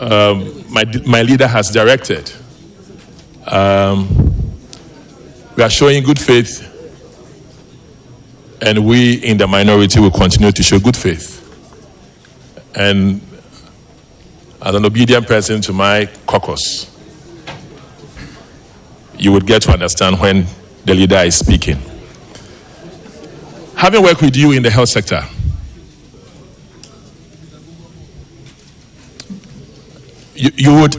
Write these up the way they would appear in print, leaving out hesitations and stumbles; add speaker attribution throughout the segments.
Speaker 1: my leader has directed. We are showing good faith, and we in the minority will continue to show good faith. And as an obedient person to my caucus, you would get to understand when the leader is speaking. Having worked with you in the health sector, you would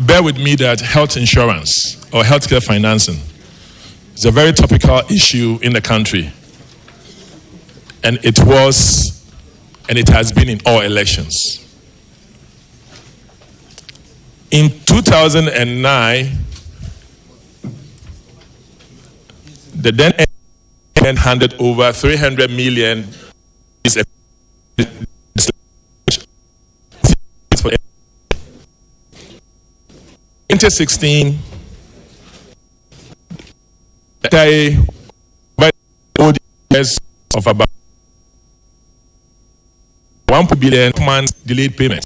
Speaker 1: bear with me that health insurance or healthcare financing is a very topical issue in the country. And it was, and it has been in all elections. In 2009, the then handed over 300 million for 2016, of about 1 billion months delayed payment.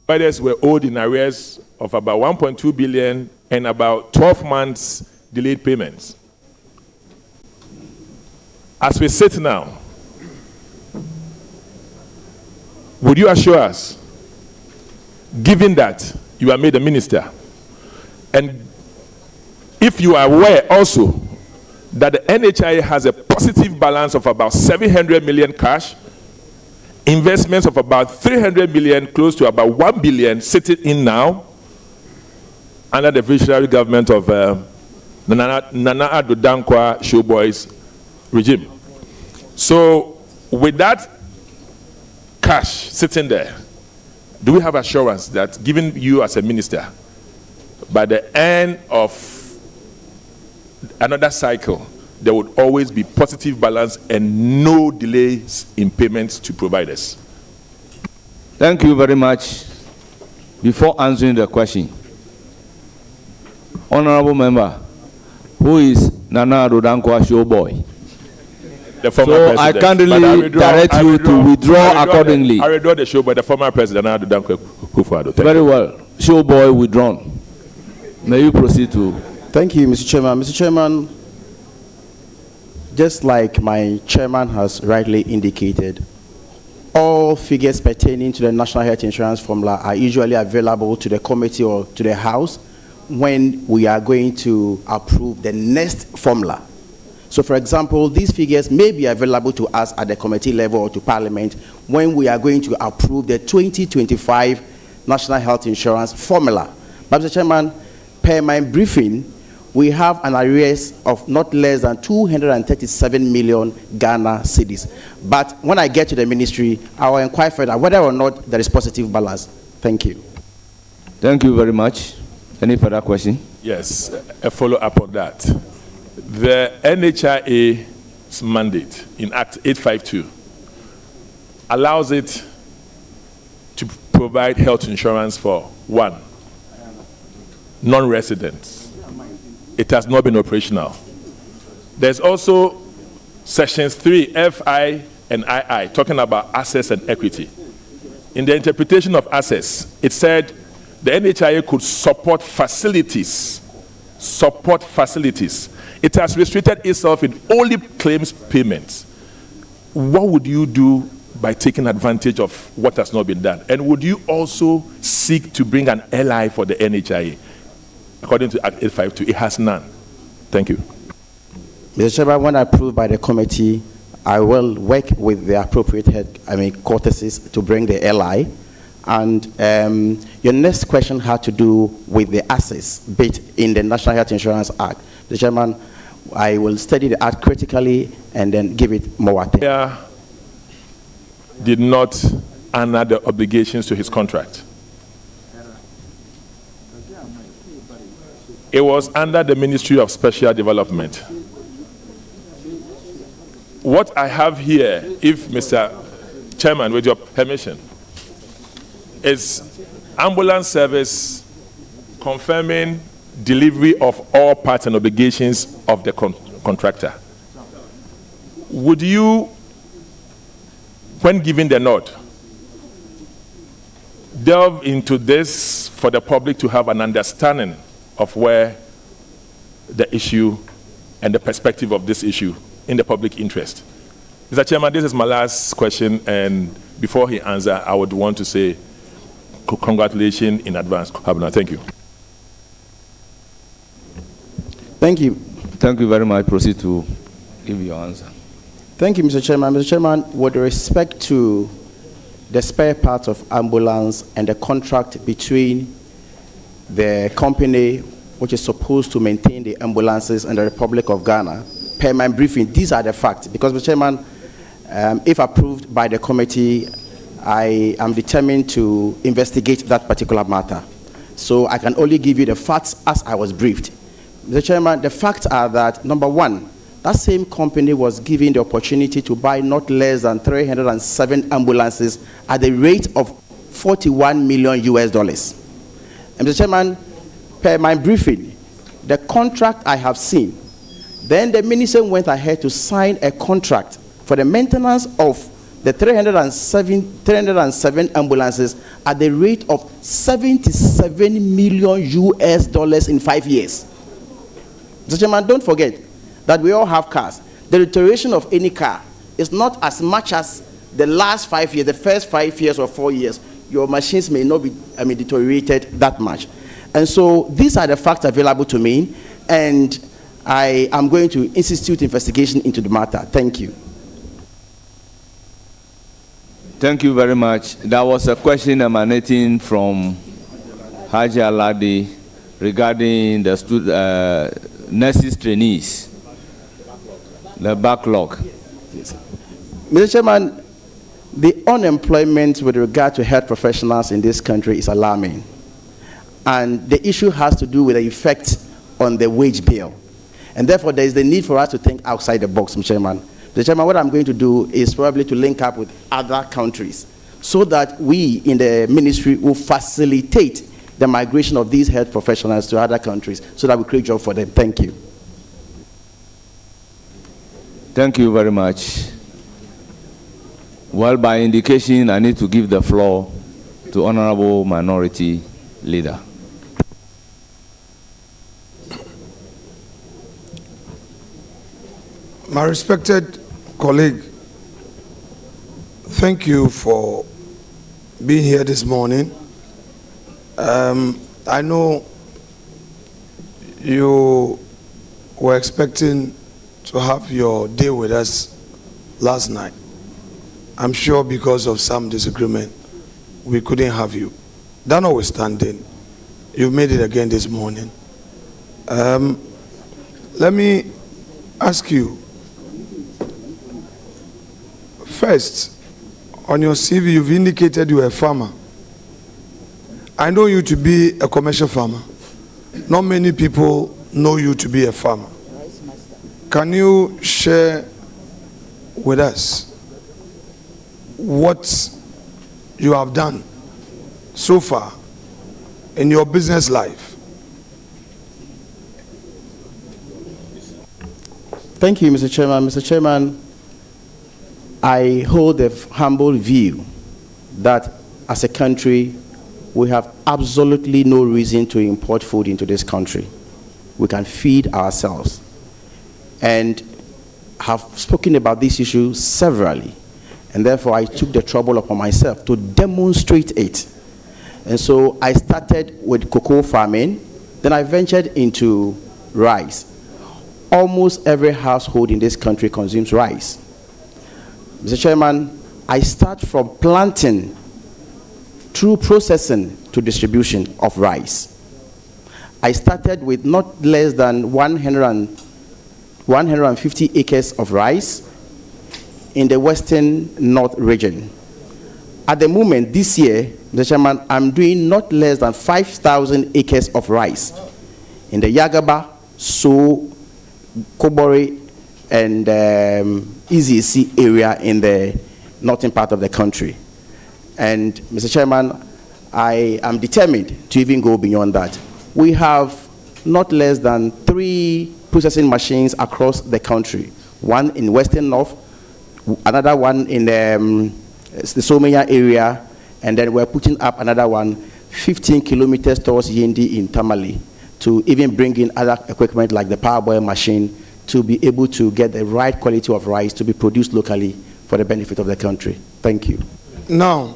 Speaker 1: Providers were owed in arrears of about 1.2 billion and about 12 months delayed payments. As we sit now, would you assure us, given that you are made a minister, and if you are aware also that the NHIA has a positive balance of about 700 million cash, investments of about 300 million, close to about 1 billion sitting in now under the visionary government of Nana Addo Dankwa Showboys regime. So with that cash sitting there, do we have assurance that given you as a minister, by the end of another cycle, there would always be positive balance and no delays in payments to providers?
Speaker 2: Thank you very much. Before answering the question, Honorable Member, who is Nana Addo Dankwa Showboy?
Speaker 1: The former
Speaker 2: so
Speaker 1: president.
Speaker 2: I can't really direct you to withdraw accordingly.
Speaker 1: I withdraw the Showboy, the former president, Nana Addo Dankwa Kufuor.
Speaker 2: Very well. Showboy withdrawn. May you proceed to...
Speaker 3: Thank you, Mr. Chairman. Mr. Chairman, just like my chairman has rightly indicated, all figures pertaining to the National Health Insurance Formula are usually available to the committee or to the House when we are going to approve the next formula. So, for example, these figures may be available to us at the committee level or to Parliament when we are going to approve the 2025 National Health Insurance Formula. But, Mr. Chairman, per my briefing, we have an arrears of not less than 237 million Ghana cedis. But when I get to the ministry, I will inquire further whether or not there is positive balance. Thank you.
Speaker 2: Thank you very much. Any further question?
Speaker 1: Yes, a follow-up on that. The NHIA's mandate in Act 852 allows it to provide health insurance for one, non-residents. It has not been operational. There's also sections 3, FI and II, talking about assets and equity. In the interpretation of assets, it said the NHIA could support facilities. Support facilities. It has restricted itself in only claims payments. What would you do by taking advantage of what has not been done? And would you also seek to bring an ally for the NHIA? According to Act 852, it has none. Thank you.
Speaker 3: Mr. Chairman, when approved by the committee, I will work with the appropriate courtesies to bring the ally. And your next question had to do with the assets bit in the National Health Insurance Act. Mr. Chairman, I will study the act critically and then give it more attention.
Speaker 1: Yeah, did not honor the obligations to his contract. It was under the Ministry of Special Development. What I have here, if Mr. Chairman, with your permission, is ambulance service confirming delivery of all parts and obligations of the contractor. Would you, when giving the nod, delve into this for the public to have an understanding of where the issue and the perspective of this issue in the public interest. Mr. Chairman, this is my last question, and before he answers, I would want to say congratulations in advance. Thank you.
Speaker 3: Thank you.
Speaker 2: Thank you very much. Proceed to give your answer.
Speaker 3: Thank you, Mr. Chairman. Mr. Chairman, with respect to the spare parts of ambulance and the contract between the company which is supposed to maintain the ambulances in the Republic of Ghana, per my briefing, these are the facts. Because, Mr. Chairman, if approved by the committee, I am determined to investigate that particular matter. So I can only give you the facts as I was briefed. Mr. Chairman, the facts are that, number one, that same company was given the opportunity to buy not less than 307 ambulances at the rate of $41 million US. And Mr. Chairman, per my briefing, the contract I have seen, then the minister went ahead to sign a contract for the maintenance of the 307 ambulances at the rate of $77 million US in 5 years. Mr. Chairman, don't forget that we all have cars. The deterioration of any car is not as much as the last 5 years, the first 5 years or 4 years. Your machines may not be deteriorated that much. And so these are the facts available to me, and I am going to institute investigation into the matter. Thank you.
Speaker 2: Thank you very much. That was a question emanating from Haji Aladi regarding the nurses trainees, the backlog.
Speaker 3: Yes. Mr. Chairman, the unemployment with regard to health professionals in this country is alarming. And the issue has to do with the effect on the wage bill. And therefore, there is the need for us to think outside the box, Mr. Chairman. Mr. Chairman, what I'm going to do is probably to link up with other countries so that we in the ministry will facilitate the migration of these health professionals to other countries so that we create jobs for them. Thank you.
Speaker 2: Thank you very much. Well, by indication, I need to give the floor to Honorable Minority Leader.
Speaker 4: My respected colleague, thank you for being here this morning. I know you were expecting to have your day with us last night. I'm sure because of some disagreement, we couldn't have you. That notwithstanding, you've made it again this morning. Let me ask you, first, on your CV, you've indicated you're a farmer. I know you to be a commercial farmer. Not many people know you to be a farmer. Can you share with us what you have done so far in your business life?
Speaker 3: Thank you, Mr. Chairman. Mr. Chairman, I hold a humble view that as a country, we have absolutely no reason to import food into this country. We can feed ourselves. And have spoken about this issue severally. And therefore, I took the trouble upon myself to demonstrate it. And so I started with cocoa farming. Then I ventured into rice. Almost every household in this country consumes rice. Mr. Chairman, I start from planting through processing to distribution of rice. I started with not less than 150 acres of rice in the Western North region. At the moment, this year, Mr. Chairman, I'm doing not less than 5,000 acres of rice in the Yagaba, So, Kobori, and EZC area in the northern part of the country. And Mr. Chairman, I am determined to even go beyond that. We have not less than 3 processing machines across the country. One in Western North, another one in the Somaya area, And then we're putting up another one, 15 kilometers towards Yendi in Tamale, to even bring in other equipment like the parboil machine to be able to get the right quality of rice to be produced locally for the benefit of the country. Thank you.
Speaker 4: Now,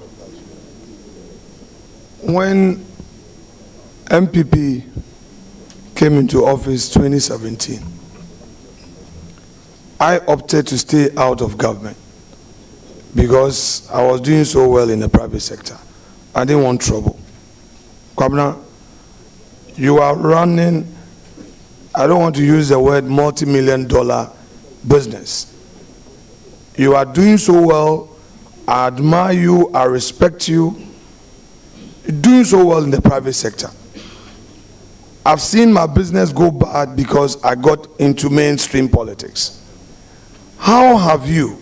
Speaker 4: when MPP came into office 2017, I opted to stay out of government because I was doing so well in the private sector. I didn't want trouble. Kwabena, you are running, I don't want to use the word multi-million-dollar business. You are doing so well. I admire you, I respect you. You're doing so well in the private sector. I've seen my business go bad because I got into mainstream politics. How have you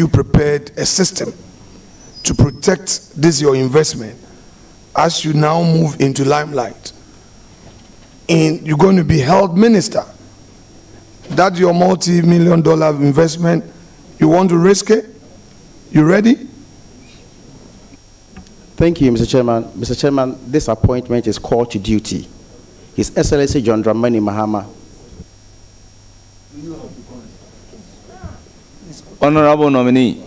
Speaker 4: prepared a system to protect this your investment as you now move into limelight? And you're going to be health minister. That's your multi-million-dollar investment. You want to risk it? You ready?
Speaker 3: Thank you, Mr. Chairman. Mr. Chairman, this appointment is called to duty. His Excellency John Dramani Mahama.
Speaker 2: Honorable nominee,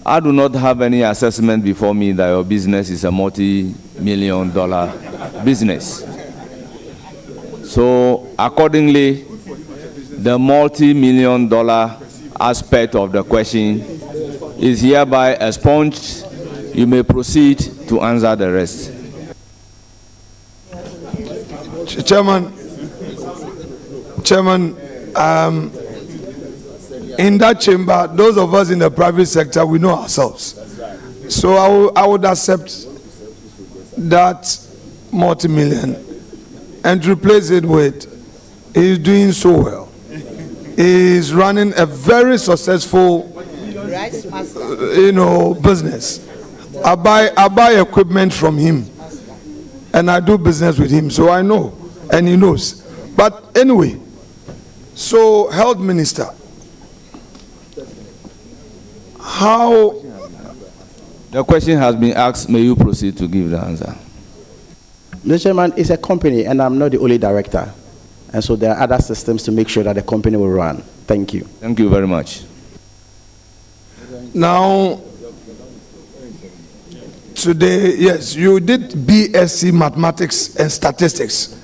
Speaker 2: I do not have any assessment before me that your business is a multi-million-dollar business. So accordingly, the multi-million-dollar aspect of the question is hereby expunged. You may proceed to answer the rest.
Speaker 4: Chairman, in that chamber, those of us in the private sector, we know ourselves. So I would accept that multi-million and replace it with, he's doing so well. He's running a very successful, business. I buy equipment from him, and I do business with him, so I know, and he knows. But anyway, so health minister, how?
Speaker 2: The question has been asked. May you proceed to give the answer?
Speaker 3: Mr. Chairman, it's a company, and I'm not the only director. And so there are other systems to make sure that the company will run. Thank you.
Speaker 2: Thank you very much.
Speaker 4: Now, today, yes, you did BSc Mathematics and Statistics.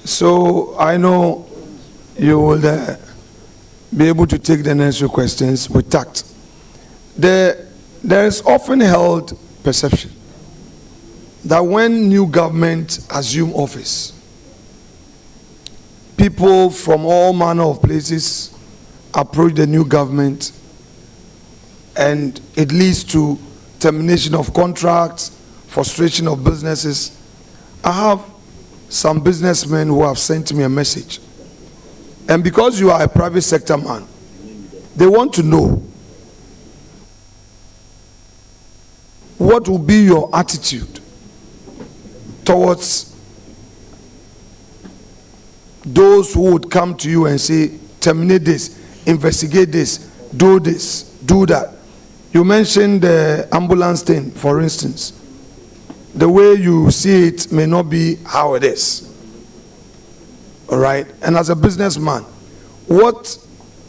Speaker 4: So I know you will be able to take the necessary questions with tact. There is often held perception that when new government assume office, people from all manner of places approach the new government, and it leads to termination of contracts, frustration of businesses. I have some businessmen who have sent me a message, and because you are a private sector man, they want to know what will be your attitude towards those who would come to you and say, terminate this, investigate this, do that. You mentioned the ambulance thing, for instance. The way you see it may not be how it is. All right? And as a businessman, what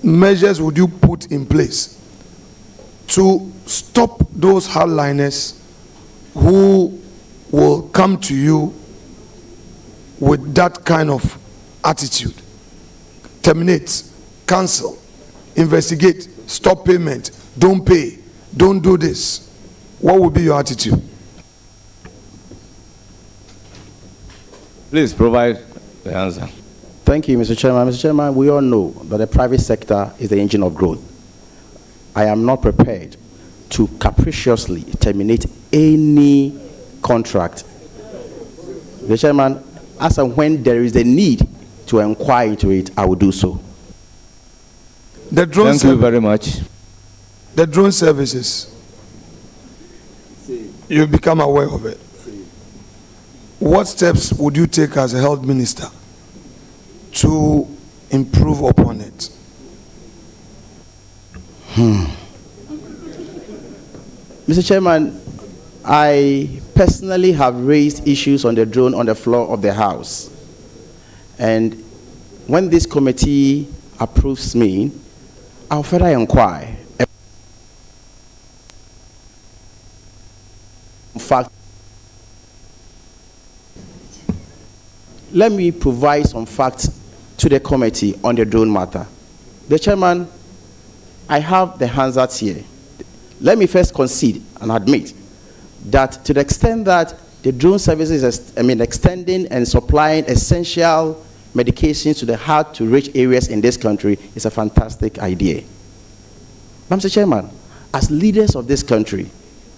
Speaker 4: measures would you put in place to stop those hardliners who will come to you with that kind of attitude? Terminate, cancel, investigate, stop payment, don't pay, don't do this. What would be your attitude?
Speaker 2: Please provide the answer.
Speaker 3: Thank you, Mr. Chairman. Mr. Chairman, we all know that the private sector is the engine of growth. I am not prepared to capriciously terminate any contract. Mr. Chairman, as and when there is a need to inquire into it, I will do so.
Speaker 2: Thank you very much.
Speaker 4: The drone services, you've become aware of it. What steps would you take as a health minister to improve upon it?
Speaker 3: Mr. Chairman, I personally have raised issues on the drone on the floor of the House. And when this committee approves me, I'll further inquire. In fact, let me provide some facts to the committee on the drone matter. The Chairman, I have the Hansards here. Let me first concede and admit that to the extent that the drone services is, extending and supplying essential medications to the hard-to-reach areas in this country is a fantastic idea. Mr. Chairman, as leaders of this country,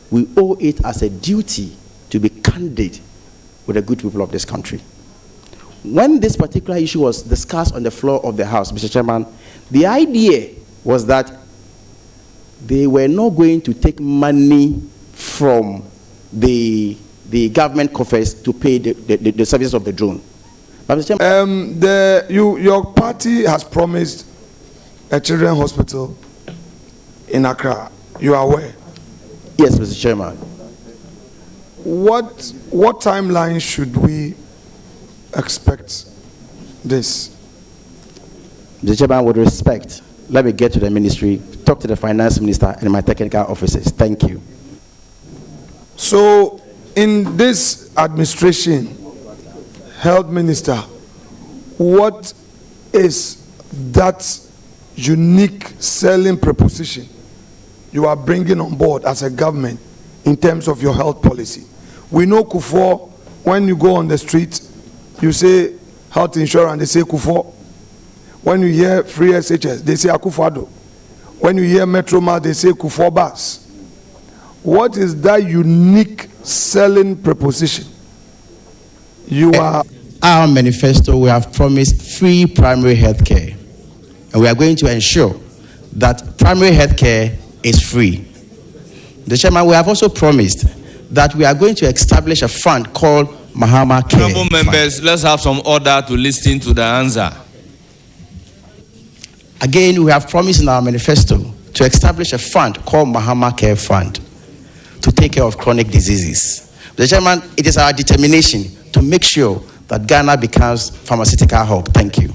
Speaker 3: we owe it as a duty to be candid with the good people of this country. When this particular issue was discussed on the floor of the House, Mr. Chairman, the idea was that they were not going to take money from the government coffers to pay the services of the drone. Mr. Chairman,
Speaker 4: your party has promised a children's hospital in Accra. You are aware?
Speaker 3: Yes, Mr. Chairman.
Speaker 4: What timeline should we expect this?
Speaker 3: Mr. Chairman, with respect, let me get to the ministry, talk to the finance minister and my technical officers. Thank you.
Speaker 4: So, in this administration, health minister, what is that unique selling proposition you are bringing on board as a government in terms of your health policy? We know Kufuor, when you go on the street, you say health insurance, they say Kufuor. When you hear free SHS, they say Akufo-Addo. When you hear Metroma, they say Kufuor Bus. What is that unique selling proposition? You are...
Speaker 3: Our manifesto, we have promised free primary health care. And we are going to ensure that primary health care is free. The Chairman, we have also promised that we are going to establish a fund called Mahama Care.
Speaker 2: Honorable members, let's have some order to listen to the answer.
Speaker 3: Again, we have promised in our manifesto to establish a fund called Mahama Care Fund to take care of chronic diseases. The Chairman, it is our determination to make sure that Ghana becomes pharmaceutical hub. Thank you.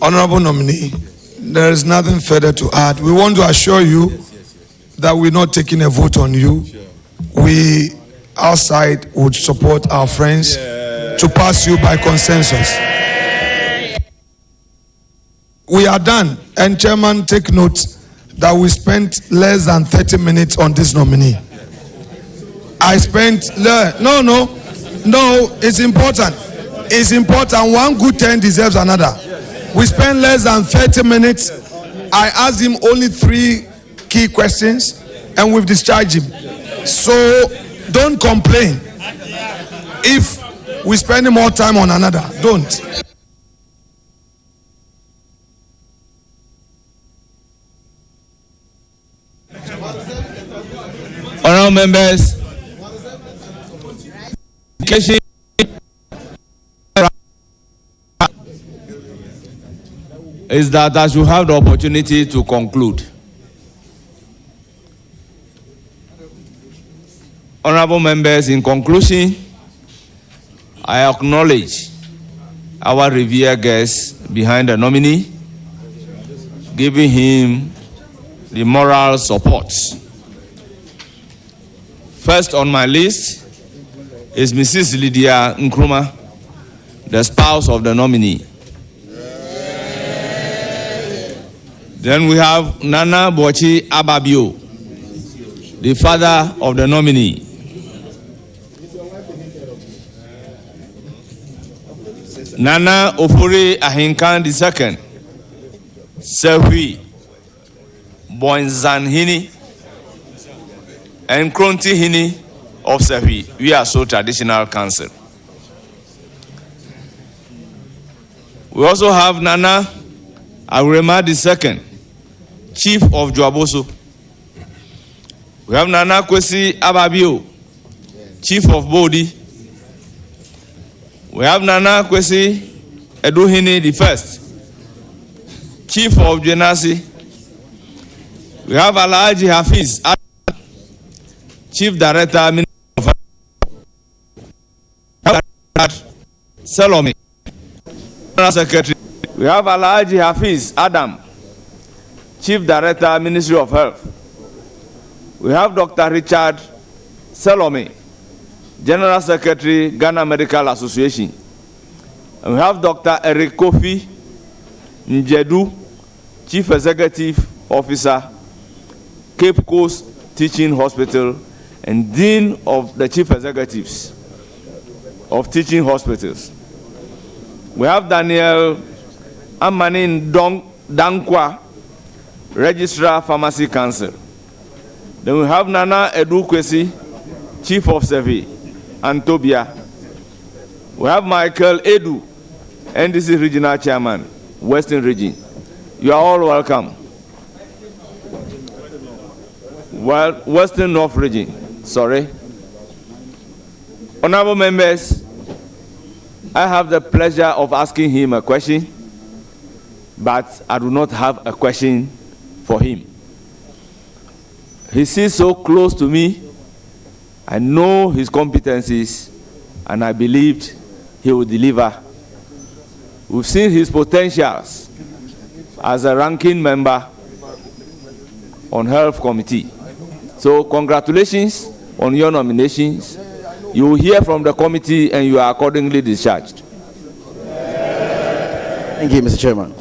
Speaker 4: Honorable nominee, there is nothing further to add. We want to assure you that we're not taking a vote on you. We, outside, would support our friends to pass you by consensus. We are done. And Chairman, take note that we spent less than 30 minutes on this nominee. I spent, no, it's important. It's important. One good turn deserves another. We spent less than 30 minutes. I asked him only 3 key questions and we've discharged him. So don't complain if we spend more time on another. Don't.
Speaker 2: Honorable members, is that as you have the opportunity to conclude. Honorable members, in conclusion, I acknowledge our revered guest behind the nominee, giving him the moral support. First on my list is Mrs. Lydia Nkrumah, the spouse of the nominee. Then we have Nana Bochi Ababio, the father of the nominee. Nana Ofori Ahinkan II, Sehui Boinzanhini, and Kronti Hini of Sehui. We are so traditional council. We also have Nana Arema II, Chief of Joaboso. We have Nana Kwesi Ababio, Chief of Bodi. We have Nana Kwesi Eduhini I, Chief of Jenasi. We have Alhaji Hafiz, Chief Director, Ministry of Health, Salome, General Secretary. We have Alhaji Hafiz Adam, Chief Director, Ministry of Health. We have Dr. Richard Salome, General Secretary, Ghana Medical Association. And we have Dr. Eric Kofi Njedu, Chief Executive Officer, Cape Coast Teaching Hospital, and Dean of the Chief Executives of Teaching Hospitals. We have Daniel Amanin Dankwa, Registrar Pharmacy Council. Then we have Nana Edu Kwesi, Chief of Survey, Antobia. We have Michael Edu, NDC Regional Chairman, Western Region. You are all welcome. Well, Western North Region, sorry. Honorable members, I have the pleasure of asking him a question, but I do not have a question for him. He sits so close to me. I know his competencies, and I believed he will deliver. We've seen his potentials as a ranking member on Health Committee. So congratulations on your nominations. You will hear from the committee and you are accordingly discharged.
Speaker 3: Thank you, Mr. Chairman.